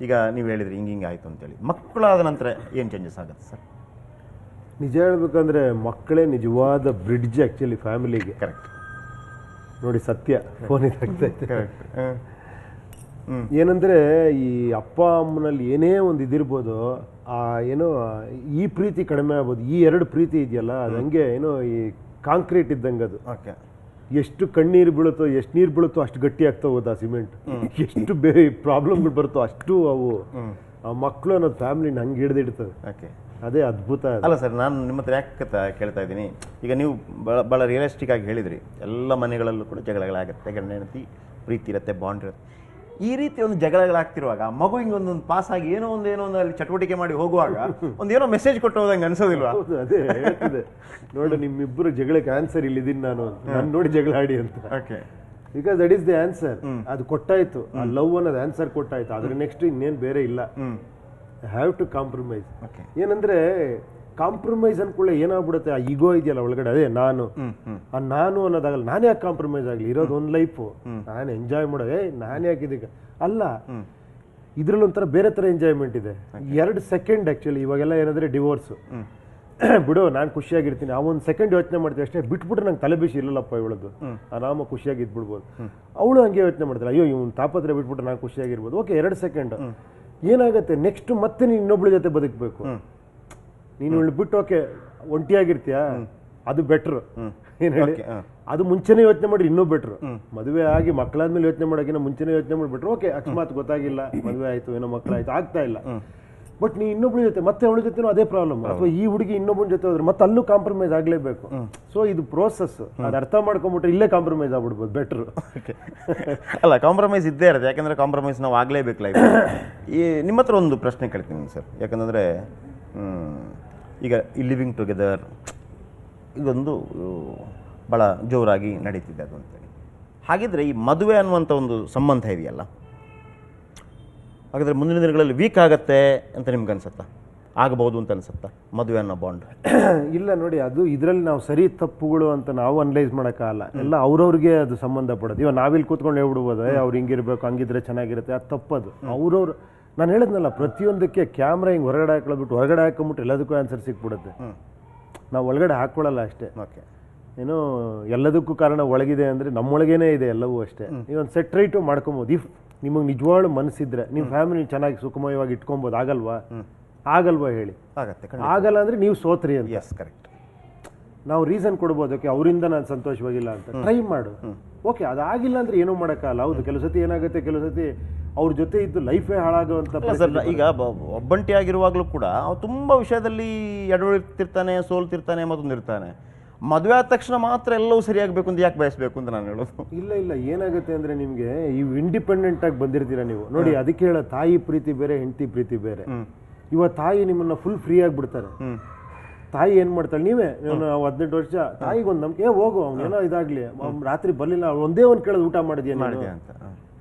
ಈಗ ನೀವು ಹೇಳಿದ್ರಿ ಹಿಂಗೆ ಆಯಿತು ಅಂತೇಳಿ, ಮಕ್ಕಳಾದ ನಂತರ ಏನು ಚೇಂಜಸ್ ಆಗುತ್ತೆ ಸರ್? ನಿಜ ಹೇಳ್ಬೇಕಂದ್ರೆ ಮಕ್ಕಳೇ ನಿಜವಾದ ಬ್ರಿಡ್ಜ್ ಆ್ಯಕ್ಚುಲಿ ಫ್ಯಾಮಿಲಿಗೆ. ಕರೆಕ್ಟ್ ನೋಡಿ ಸತ್ಯ ಫೋನ್ ಇದಾಗ್ತಾ ಇದೆ. ಕರೆಕ್ಟ್. ಏನಂದರೆ ಈ ಅಪ್ಪ ಅಮ್ಮನಲ್ಲಿ ಏನೇ ಒಂದು ಇದಿರ್ಬೋದು, ಏನೋ ಈ ಪ್ರೀತಿ ಕಡಿಮೆ ಆಗ್ಬೋದು. ಈ ಎರಡು ಪ್ರೀತಿ ಇದೆಯಲ್ಲ ಅದು ಹಂಗೆ ಏನೋ ಈ ಕಾಂಕ್ರೀಟ್ ಇದ್ದಂಗೆ ಅದು. ಓಕೆ. ಎಷ್ಟು ಕಣ್ಣೀರು ಬೀಳುತ್ತೋ, ಎಷ್ಟು ನೀರು ಬೀಳುತ್ತೋ ಅಷ್ಟು ಗಟ್ಟಿ ಆಗ್ತಾ ಹೋದ ಸಿಮೆಂಟ್. ಎಷ್ಟು ಪ್ರಾಬ್ಲಮ್ಗಳು ಬರುತ್ತೋ ಅಷ್ಟು ಅವು ಆ ಮಕ್ಕಳು ಅನ್ನೋದು ಫ್ಯಾಮಿಲಿನ ಹಂಗೆ ಹಿಡಿದಿಡ್ತವೆ. ಓಕೆ. ಅದೇ ಅದ್ಭುತ. ಅಲ್ಲ ಸರ್, ನಾನು ನಿಮ್ಮ ಹತ್ರ ಯಾಕೆ ಕೇಳ್ತಾ ಇದ್ದೀನಿ, ಈಗ ನೀವು ಭಾಳ ರಿಯಲಿಸ್ಟಿಕ್ ಆಗಿ ಹೇಳಿದ್ರಿ, ಎಲ್ಲ ಮನೆಗಳಲ್ಲೂ ಕೂಡ ಜಗಳಗಳಾಗುತ್ತೆ, ಗಂಡ ಹೆಂಡತಿ ಪ್ರೀತಿ ಇರುತ್ತೆ, ಬಾಂಡ್ ಇರುತ್ತೆ. ಈ ರೀತಿ ಒಂದು ಜಗಳಗಳಾಗ್ತಿರುವಾಗ ಮಗು ಹಿಂಗೆ ಒಂದೊಂದು ಪಾಸ್ ಆಗಿ ಏನೋ ಒಂದು ಅಲ್ಲಿ ಚಟುವಟಿಕೆ ಮಾಡಿ ಹೋಗುವಾಗ ಒಂದೇನೋ ಮೆಸೇಜ್ ಕೊಟ್ಟು ಹೋದಂಗೆ ಅನ್ಸೋದಿಲ್ವಾ? ಅದೇ ಹೇಳ್ತದೆ ನೋಡು, ನಿಮ್ಮಿಬ್ಬರು ಜಗಳಕ್ಕೆ ಆನ್ಸರ್ ಇಲ್ಲಿದ್ದೀನಿ ನಾನು ನೋಡಿ ಜಗಳ ಆಡಿ ಅಂತ. Okay. Because that is the answer. ಅದು ಕೊಟ್ಟಾಯ್ತು, ಆ ಲವ್ ಅನ್ನೋದು ಆನ್ಸರ್ ಕೊಟ್ಟಾಯ್ತು. ಅದ್ರ ನೆಕ್ಸ್ಟ್ ಇನ್ನೇನು ಬೇರೆ ಇಲ್ಲ. Have to compromise. ಏನಂದ್ರೆ ಕಾಂಪ್ರಮೈಸ್ ಅನ್ಕೊಳ್ಳೆ ಏನಾಗ್ಬಿಡುತ್ತೆ, ಆ ಈಗೋ ಇದೆಯಲ್ಲ ಒಳಗಡೆ, ಅದೇ ನಾನು ಅನ್ನೋದಾಗಲ್ಲ. ನಾನು ಯಾಕೆ ಕಾಂಪ್ರಮೈಸ್ ಆಗಲಿ? ಇರೋದು ಒಂದು ಲೈಫು, ನಾನು ಎಂಜಾಯ್ ಮಾಡೋ. ನಾನು ಯಾಕೆ ಇದಕ್ಕೆ ಅಲ್ಲ, ಇದ್ರಲ್ಲಿ ಒಂಥರ ಬೇರೆ ಥರ ಎಂಜಾಯ್ಮೆಂಟ್ ಇದೆ. 2 ಸೆಕೆಂಡ್ ಆ್ಯಕ್ಚುಲಿ. ಇವಾಗೆಲ್ಲ ಏನಂದ್ರೆ ಡಿವೋರ್ಸು ಬಿಡು, ನಾನು ಖುಷಿಯಾಗಿರ್ತೀನಿ, ಆ ಒಂದು ಸೆಕೆಂಡ್ ಯೋಚನೆ ಮಾಡ್ತೀವಿ ಅಷ್ಟೇ. ಬಿಟ್ಬಿಟ್ರೆ ನಂಗೆ ತಲೆ ಬಿಸಿ ಇಲ್ಲಲ್ಲಪ್ಪ ಇವಳದ್ದು, ಆರಾಮ ಖುಷಿಯಾಗಿ ಇದ್ಬಿಡ್ಬೋದು. ಅವಳು ಹಂಗೆ ಯೋಚನೆ ಮಾಡ್ತಾಳೆ, ಅಯ್ಯೋ ಇವ್ನು ತಾಪತ್ರೆ ಬಿಟ್ಬಿಟ್ರೆ ನಾನು ಖುಷಿಯಾಗಿರ್ಬೋದು. Okay, 2 second. ಏನಾಗುತ್ತೆ ನೆಕ್ಸ್ಟ್ ಮತ್ತೆ ನೀನು ಇನ್ನೊಬ್ಳ ಜೊತೆ ಬದುಕಬೇಕು. ನೀನು ಬಿಟ್ಟು ಓಕೆ ಒಂಟಿಯಾಗಿರ್ತೀಯ, ಅದು ಬೆಟ್ರು. ಏನು ಹೇಳಿ, ಅದು ಮುಂಚೆನೇ ಯೋಚನೆ ಮಾಡಿ ಇನ್ನೂ ಬೆಟ್ರು. ಮದುವೆ ಆಗಿ ಮಕ್ಕಳಾದ್ಮೇಲೆ ಯೋಚನೆ ಮಾಡೋಕಿನ್ನ ಮುಂಚೆನೇ ಯೋಚನೆ ಮಾಡಿಬಿಟ್ರು. ಓಕೆ, ಅಕಸ್ಮಾತ್ ಗೊತ್ತಾಗಿಲ್ಲ, ಮದುವೆ ಆಯ್ತು, ಏನೋ ಮಕ್ಕಳಾಯ್ತು, ಆಗ್ತಾ ಇಲ್ಲ. ಬಟ್ ನೀ ಇನ್ನೊಬ್ಳ ಜೊತೆ ಮತ್ತೆ ಅವಳ ಜೊತೆನೂ ಅದೇ ಪ್ರಾಬ್ಲಮ್, ಅಥವಾ ಈ ಹುಡುಗಿ ಇನ್ನೊಬ್ಬನ ಜೊತೆ ಹೋದ್ರೆ ಮತ್ತೆ ಅಲ್ಲೂ ಕಾಂಪ್ರಮೈಸ್ ಆಗಲೇಬೇಕು. ಸೊ ಇದು ಪ್ರೋಸೆಸ್, ಅದು ಅರ್ಥ ಮಾಡ್ಕೊಂಬಿಟ್ರೆ ಇಲ್ಲೇ ಕಾಂಪ್ರಮೈಸ್ ಆಗ್ಬಿಡ್ಬೋದು, ಬೆಟ್ರು. ಅಲ್ಲ, ಕಾಂಪ್ರಮೈಸ್ ಇದ್ದೇ ಇರುತ್ತೆ, ಯಾಕಂದ್ರೆ ಕಾಂಪ್ರಮೈಸ್ ನಾವು ಆಗಲೇಬೇಕು ಲೈಫ್. ಈ ನಿಮ್ಮ ಹತ್ರ ಒಂದು ಪ್ರಶ್ನೆ ಕೇಳ್ತೀನಿ ಸರ್, ಯಾಕಂದರೆ ಈಗ ಈ ಲಿವಿಂಗ್ ಟುಗೆದರ್ ಇದೊಂದು ಭಾಳ ಜೋರಾಗಿ ನಡೀತಿದೆ ಅದು ಅಂತೇಳಿ. ಹಾಗಿದ್ರೆ ಈ ಮದುವೆ ಅನ್ನುವಂಥ ಒಂದು ಸಂಬಂಧ ಇದೆಯಲ್ಲ, ಹಾಗಾದರೆ ಮುಂದಿನ ದಿನಗಳಲ್ಲಿ ವೀಕ್ ಆಗತ್ತೆ ಅಂತ ನಿಮ್ಗೆ ಅನ್ಸುತ್ತಾ? ಆಗಬಹುದು ಅಂತ ಅನ್ಸುತ್ತಾ ಮದುವೆ ಅನ್ನೋ ಬಾಂಡ್? ಇಲ್ಲ ನೋಡಿ, ಅದು ಇದರಲ್ಲಿ ನಾವು ಸರಿ ತಪ್ಪುಗಳು ಅಂತ ನಾವು ಅನಲೈಸ್ ಮಾಡೋಕ್ಕಾಗಲ್ಲ. ಎಲ್ಲ ಅವ್ರವ್ರಿಗೆ ಅದು ಸಂಬಂಧಪಡೋದು. ಇವಾಗ ನಾವಿಲ್ಲಿ ಕೂತ್ಕೊಂಡು ಹೇಳ್ಬಿಡ್ಬೋದು, ಅವ್ರು ಹಿಂಗಿರ್ಬೇಕು, ಹಂಗಿದ್ರೆ ಚೆನ್ನಾಗಿರುತ್ತೆ, ಅದು ತಪ್ಪದು. ಅವ್ರವ್ರು, ನಾನು ಹೇಳಿದ್ನಲ್ಲ, ಪ್ರತಿಯೊಂದಕ್ಕೆ ಕ್ಯಾಮ್ರಾ ಹಿಂಗೆ ಹೊರಗಡೆ ಹಾಕೊಳ್ಬಿಟ್ಟು ಹೊರಗಡೆ ಹಾಕೊಂಬಿಟ್ಟು ಎಲ್ಲದಕ್ಕೂ ಆನ್ಸರ್ ಸಿಕ್ಬಿಡುತ್ತೆ. ನಾವು ಒಳಗಡೆ ಹಾಕ್ಕೊಳ್ಳಲ್ಲ ಅಷ್ಟೇ. ಓಕೆ. ಏನೋ ಎಲ್ಲದಕ್ಕೂ ಕಾರಣ ಒಳಗಿದೆ ಅಂದರೆ ನಮ್ಮೊಳಗೇನೆ ಇದೆ ಎಲ್ಲವೂ ಅಷ್ಟೇ. ನೀವೊಂದು ಸೆಟ್ ರೈಟು ಮಾಡ್ಕೊಬೋದು. ಇಫ್ ನಿಮಗೆ ನಿಜವಾಳು ಮನಸ್ಸಿದ್ರೆ ನಿಮ್ಮ ಫ್ಯಾಮಿಲಿ ಚೆನ್ನಾಗಿ ಸುಖಮಯವಾಗಿ ಇಟ್ಕೊಬೋದು. ಆಗಲ್ವಾ ಹೇಳಿ? ಆಗಲ್ಲ ಅಂದರೆ ನೀವು ಸೋತ್ರಿ ಅಂತ. Yes, correct. ನಾವು ರೀಸನ್ ಕೊಡ್ಬೋದು, ಓಕೆ ಅವರಿಂದ ನಾನು ಸಂತೋಷವಾಗಿಲ್ಲ ಅಂತ. ಟ್ರೈ ಮಾಡು. ಓಕೆ, ಅದಾಗಿಲ್ಲ ಅಂದರೆ ಏನೂ ಮಾಡೋಕ್ಕಲ್ಲ. ಹೌದು, ಕೆಲವು ಸತಿ ಏನಾಗುತ್ತೆ, ಕೆಲವು ಸತಿ ಅವ್ರ ಜೊತೆ ಇದ್ದು ಲೈಫೇ ಹಾಳಾಗುವಂಥ. ಈಗ ಒಬ್ಬಂಟಿ ಆಗಿರುವಾಗಲೂ ಕೂಡ ಅವ್ರು ತುಂಬ ವಿಷಯದಲ್ಲಿ ಎಡವಳ್ತಿರ್ತಾನೆ, ಸೋಲ್ತಿರ್ತಾನೆ, ಮತ್ತೊಂದಿರ್ತಾನೆ. ಮದುವೆ ಆದ ತಕ್ಷಣ ಮಾತ್ರ ಎಲ್ಲವೂ ಸರಿಯಾಗಬೇಕು ಅಂತ ಯಾಕೆ ಬಯಸಬೇಕು ಅಂತ ನಾನು ಹೇಳೋದು. ಇಲ್ಲ, ಏನಾಗುತ್ತೆ ಅಂದರೆ ನಿಮಗೆ ಇವು ಇಂಡಿಪೆಂಡೆಂಟ್ ಆಗಿ ಬಂದಿರ್ತೀರ ನೀವು ನೋಡಿ. ಅದಕ್ಕೆ ಹೇಳೋ, ತಾಯಿ ಪ್ರೀತಿ ಬೇರೆ, ಹೆಂಡತಿ ಪ್ರೀತಿ ಬೇರೆ. ಇವಾಗ ತಾಯಿ ನಿಮ್ಮನ್ನ ಫುಲ್ ಫ್ರೀ ಆಗಿಬಿಡ್ತಾರೆ. ತಾಯಿ ಏನು ಮಾಡ್ತಾಳೆ, ನೀವೇ 18 ವರ್ಷ, ತಾಯಿಗೆ ಒಂದು ನಂಬಿಕೆ, ಹೋಗು ಅವನೇನೋ ಇದಾಗಲಿ, ರಾತ್ರಿ ಬರಲಿಲ್ಲ, ಒಂದೇ ಒಂದು ಕೇಳೋದು ಊಟ ಮಾಡಿದ್ಯಾ ಅಂತ,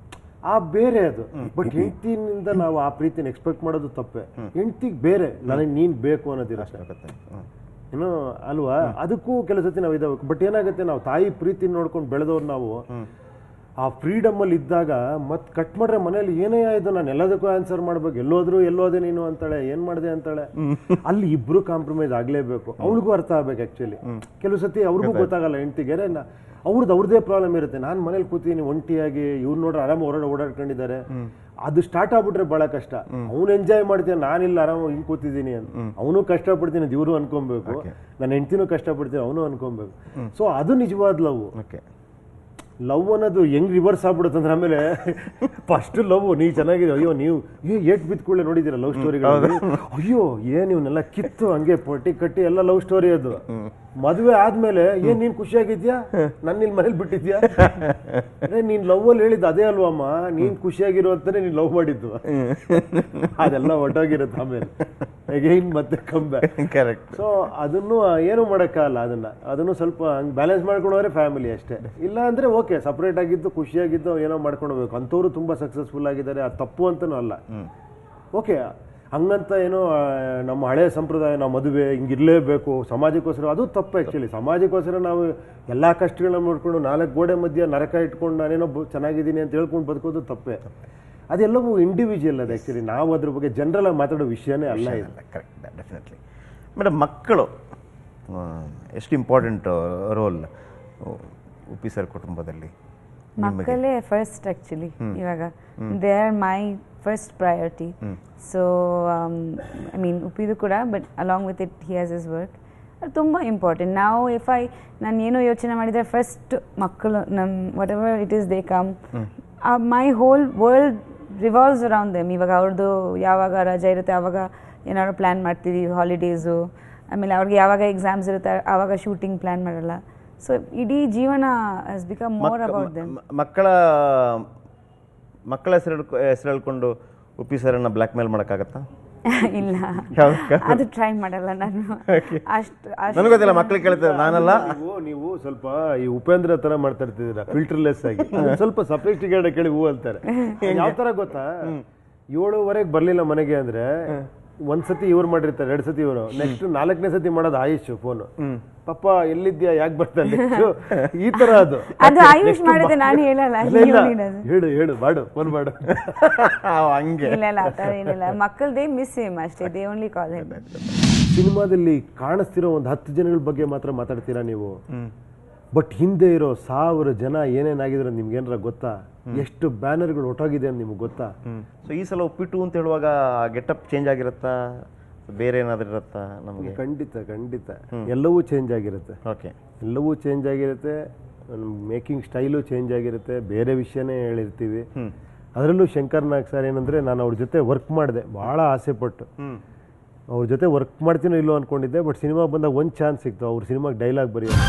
ಆ ಬೇರೆ ಅದು. ಬಟ್ ಹೆಂಡತಿನಿಂದ ನಾವು ಆ ಪ್ರೀತಿನ ಎಕ್ಸ್ಪೆಕ್ಟ್ ಮಾಡೋದು ತಪ್ಪೆ. ಹೆಂಡತಿಗೆ ಬೇರೆ, ನನಗೆ ನೀನು ಬೇಕು ಅನ್ನೋದಿರುತ್ತೆ, ಏನೋ ಅಲ್ವಾ? ಅದಕ್ಕೂ ಕೆಲವು ಸತಿ ನಾವು ಇದಾಗಬೇಕು. ಬಟ್ ಏನಾಗುತ್ತೆ, ನಾವು ತಾಯಿ ಪ್ರೀತಿ ನೋಡ್ಕೊಂಡು ಬೆಳೆದವ್ರು ನಾವು ಆ ಫ್ರೀಡಮಲ್ಲಿ ಇದ್ದಾಗ ಮತ್ತೆ ಕಟ್ ಮಾಡ್ರೆ ಮನೇಲಿ ಏನೇ ಆಯ್ತು ನಾನು ಎಲ್ಲದಕ್ಕೂ ಆನ್ಸರ್ ಮಾಡ್ಬೇಕು. ಎಲ್ಲೋದೆ ನೀನು ಅಂತಾಳೆ, ಏನ್ ಮಾಡಿದೆ ಅಂತಾಳೆ. ಅಲ್ಲಿ ಇಬ್ರು ಕಾಂಪ್ರಮೈಸ್ ಆಗ್ಲೇಬೇಕು. ಅವಳಿಗೂ ಅರ್ಥ ಆಗ್ಬೇಕು. ಆಕ್ಚುಲಿ ಕೆಲವು ಸತಿ ಅವ್ರಿಗೂ ಗೊತ್ತಾಗಲ್ಲ ಹೆಂಡತಿಗೆ, ಅವ್ರದ್ದೇ ಪ್ರಾಬ್ಲಮ್ ಇರುತ್ತೆ. ನಾನು ಮನೇಲಿ ಕೂತೀನಿ ಒಂಟಿಯಾಗಿ, ಇವ್ರು ನೋಡ್ರೆ ಆರಾಮ ಹೊರಗಡೆ ಓಡಾಡ್ಕೊಂಡಿದ್ದಾರೆ. ಅದು ಸ್ಟಾರ್ಟ್ ಆಗ್ಬಿಟ್ರೆ ಬಹಳ ಕಷ್ಟ. ಅವ್ನು ಎಂಜಾಯ್ ಮಾಡ್ತೀನಿ, ನಾನಿಲ್ಲ ಆರಾಮ ಹಿಂಗ್ ಕೂತಿದ್ದೀನಿ ಅಂತ. ಅವನು ಕಷ್ಟಪಡ್ತೀನಿ, ಇವರು ಅನ್ಕೊಬೇಕು. ನನ್ನ ಹೆಂಡತಿನೂ ಕಷ್ಟಪಡ್ತೀನಿ, ಅವನು ಅನ್ಕೊಬೇಕು. ಸೊ ಅದು ನಿಜವಾದ ಲವ್ ಅನ್ನೋದು ಹೆಂಗ್ ರಿವರ್ಸ್ ಆಗ್ಬಿಡುತ್ತೆ ಅಂದ್ರೆ, ಆಮೇಲೆ ಫಸ್ಟ್ ಲವ್ ನೀ ಚೆನ್ನಾಗಿದೆ, ಅಯ್ಯೋ ನೀವು ಏಟ್ ಬಿತ್ಕೊಳ್ಳೆ ನೋಡಿದ್ದೀರಾ ಲವ್ ಸ್ಟೋರಿಗಳು, ಅಯ್ಯೋ ಏನ್ ಇವನ್ನೆಲ್ಲ ಕಿತ್ತು ಹಂಗೆ ಪಟ್ಟಿ ಕಟ್ಟಿ ಎಲ್ಲ ಲವ್ ಸ್ಟೋರಿ. ಅದು ಮದುವೆ ಆದ್ಮೇಲೆ ಏನ್ ನೀನ್ ಖುಷಿಯಾಗಿದ್ಯಾ, ನನ್ನ ಇಲ್ಲಿ ಮನೇಲಿ ಬಿಟ್ಟಿದ್ಯಾ, ನೀನ್ ಲವ್ ಅಲ್ಲಿ ಹೇಳಿದ್ದು ಅದೇ ಅಲ್ವಮ್ಮ, ನೀನ್ ಖುಷಿಯಾಗಿರೋ ಅಂತಾನೆ ನೀನ್ ಲವ್ ಮಾಡಿದ್ದು. ಅದೆಲ್ಲ ಒಟ್ಟೋಗಿರುತ್ತೆ ಆಮೇಲೆ ಅಗೈನ್ ಮತ್ತೆ ಕಮ್ ಬ್ಯಾಕ್. ಕರೆಕ್ಟ್. ಸೊ ಅದನ್ನು ಏನು ಮಾಡೋಕ್ಕಾಗಲ್ಲ. ಅದನ್ನು ಸ್ವಲ್ಪ ಹಂಗೆ ಬ್ಯಾಲೆನ್ಸ್ ಮಾಡ್ಕೊಂಡವ್ರೆ ಫ್ಯಾಮಿಲಿ ಅಷ್ಟೇ. ಇಲ್ಲ ಅಂದ್ರೆ ಓಕೆ, ಸಪ್ರೇಟ್ ಆಗಿದ್ದು ಖುಷಿಯಾಗಿದ್ದು ಏನೋ ಮಾಡ್ಕೊಂಡೋಗ್ಬೇಕು. ಅಂಥವ್ರು ತುಂಬಾ ಸಕ್ಸಸ್ಫುಲ್ ಆಗಿದ್ದಾರೆ, ಅದು ತಪ್ಪು ಅಂತನೂ ಅಲ್ಲ. ಓಕೆ, ಹಂಗಂತ ಏನೋ ನಮ್ಮ ಹಳೆ ಸಂಪ್ರದಾಯ ನಾವು ಮದುವೆ ಹಿಂಗಿರ್ಲೇಬೇಕು ಸಮಾಜಕ್ಕೋಸ್ಕರ, ಅದು ತಪ್ಪು. ಆ್ಯಕ್ಚುಲಿ ಸಮಾಜಕ್ಕೋಸ್ಕರ ನಾವು ಎಲ್ಲ ಕಷ್ಟಗಳನ್ನ ನೋಡ್ಕೊಂಡು 4 ಗೋಡೆ ಮಧ್ಯೆ ನರಕ ಇಟ್ಕೊಂಡು ನಾನೇನೋ ಚೆನ್ನಾಗಿದ್ದೀನಿ ಅಂತ ಹೇಳ್ಕೊಂಡು ಬದುಕೋದು ತಪ್ಪೇ. ಅದೆಲ್ಲವೂ ಇಂಡಿವಿಜುವಲ್ ಅದು ಆ್ಯಕ್ಚುಲಿ ನಾವು ಅದ್ರ ಬಗ್ಗೆ ಜನರಲ್ ಆಗಿ ಮಾತಾಡೋ ವಿಷಯನೇ ಅಲ್ಲ ಇದು. Correct, definitely. ಮೇಡಮ್, ಮಕ್ಕಳು ಎಷ್ಟು ಇಂಪಾರ್ಟೆಂಟ್ ರೋಲ್ ಉಪ್ಪಿ ಸರ್ ಕುಟುಂಬದಲ್ಲಿ? ಮಕ್ಕಳೇ ಫಸ್ಟ್ ಆ್ಯಕ್ಚುಲಿ ಇವಾಗ they are my first priority. So I mean ಉಪ್ಪಿದು ಕೂಡ, but along with it he has his work. ಅದು ತುಂಬ ಇಂಪಾರ್ಟೆಂಟ್. ನಾವು ನಾನು ಏನೋ ಯೋಚನೆ ಮಾಡಿದರೆ ಫಸ್ಟ್ ಮಕ್ಕಳು ನಮ್ಮ what ever it is they come, my whole world revolves around them. ಇವಾಗ ಅವ್ರದ್ದು ಯಾವಾಗ ರಜೆ ಇರುತ್ತೆ ಆವಾಗ ಏನಾದ್ರು ಪ್ಲ್ಯಾನ್ ಮಾಡ್ತೀವಿ, ಹಾಲಿಡೇಸು. ಆಮೇಲೆ ಅವ್ರಿಗೆ ಯಾವಾಗ ಎಕ್ಸಾಮ್ಸ್ ಇರುತ್ತೆ ಆವಾಗ ಶೂಟಿಂಗ್ ಪ್ಲ್ಯಾನ್ ಮಾಡಲ್ಲ. ಸೊ ಇಡೀ ಜೀವನ has become more about them. ಮಕ್ಕಳ ಹೆಸರು ಹೇಳ್ಕೊಂಡು ಉಪ್ಪಿ ಸರ್ನ ಬ್ಲ್ಯಾಕ್ ಮೇಲ್ ಮಾಡೋಕ್ಕಾಗತ್ತಾ? ಇಲ್ಲ, ಅದು ಟ್ರೈ ಮಾಡಲ್ಲ ನಾನು. ಅಷ್ಟು ನನಗೆ ಗೊತ್ತಿಲ್ಲ, ಮಕ್ಳಿಗೆ ಕೇಳ್ತಾರೆ, ನಾನಲ್ಲ. ನೀವು ಸ್ವಲ್ಪ ಈ ಉಪೇಂದ್ರ ತರ ಮಾಡ್ತಾ ಇರ್ತಿದ್ದೀರಾ, ಫಿಲ್ಟರ್ಲೆಸ್ ಆಗಿ. ಸ್ವಲ್ಪ ಸಫಿಸ್ಟಿಕೇಟ್ ಕೇಳಿ ಹೂ ಅಂತಾರೆ. ಯಾವ ತರ ಗೊತ್ತಾ, 7:15 ಬರ್ಲಿಲ್ಲ ಮನೆಗೆ ಅಂದ್ರೆ ಒಂದ್ಸತಿ ಇವ್ರು ಮಾಡಿರ್ತಾರೆ, 2 ಸತಿ ಇವರು, ನೆಕ್ಸ್ಟ್ 4ನೇ ಸತಿ ಮಾಡೋದು ಆಯುಷ್ ಫೋನು. ಪಾಪ ಎಲ್ಲಿದ್ಯಾ, ಯಾಕೆ ಬರ್ತಾನೆ, ಈ ತರ ಅದು ಆಯುಷ್ ಮಾಡಿದೆ, ನಾನು ಹೇಳಲ್ಲ. ಹೇಳು ಮಾಡು ಫೋನ್ ಮಾಡು ಹಂಗೆ. ಇಲ್ಲ ಆ ಥರ ಏನಿಲ್ಲ. ಮಕ್ಕಳದೇ ಮಿಸ್ ಸೇಮ್ ಅಷ್ಟೇ, ದೇ ಓನ್ಲಿ ಕಾಲ್ ಹಿಮ್. ಸಿನಿಮಾದಲ್ಲಿ ಕಾಣಿಸ್ತಿರೋ ಒಂದು 10 ಜನಗಳ ಬಗ್ಗೆ ಮಾತ್ರ ಮಾತಾಡ್ತೀರಾ ನೀವು, ಬಟ್ ಹಿಂದೆ ಇರೋ 1000 ಜನ ಏನೇನಾಗಿದ್ರೆ ನಿಮ್ಗೇನಾರ ಗೊತ್ತಾ? ಎಷ್ಟು ಬ್ಯಾನರ್ಗಳು ಒಟ್ಟೋಗಿದೆ ಅಂತ ನಿಮ್ಗೆ ಗೊತ್ತಾ? ಸೊ ಈ ಸಲ ಉಪ್ಪಿಟ್ಟು ಅಂತ ಹೇಳುವಾಗ ಗೆಟಪ್ ಚೇಂಜ್ ಆಗಿರುತ್ತಾ, ಬೇರೆ ಏನಾದರೂ ಇರುತ್ತಾ ನಮಗೆ? ಖಂಡಿತ ಎಲ್ಲವೂ ಚೇಂಜ್ ಆಗಿರುತ್ತೆ. ಓಕೆ, ಎಲ್ಲವೂ ಚೇಂಜ್ ಆಗಿರುತ್ತೆ. ಮೇಕಿಂಗ್ ಸ್ಟೈಲು ಚೇಂಜ್ ಆಗಿರುತ್ತೆ. ಬೇರೆ ವಿಷಯನೇ ಹೇಳಿರ್ತೀವಿ. ಅದರಲ್ಲೂ ಶಂಕರ್ ನಾಗ್ ಸರ್ ಏನಂದರೆ, ನಾನು ಅವ್ರ ಜೊತೆ ವರ್ಕ್ ಮಾಡಿದೆ ಭಾಳ ಆಸೆಪಟ್ಟು. ಅವ್ರ ಜೊತೆ ವರ್ಕ್ ಮಾಡ್ತೀನೋ ಇಲ್ಲೋ ಅಂದ್ಕೊಂಡಿದ್ದೆ, ಬಟ್ ಸಿನಿಮಾಗೆ ಬಂದಾಗ ಒಂದು ಚಾನ್ಸ್ ಸಿಕ್ತು. ಅವ್ರ ಸಿನಿಮಾಗೆ ಡೈಲಾಗ್ ಬರೆಯೋದು.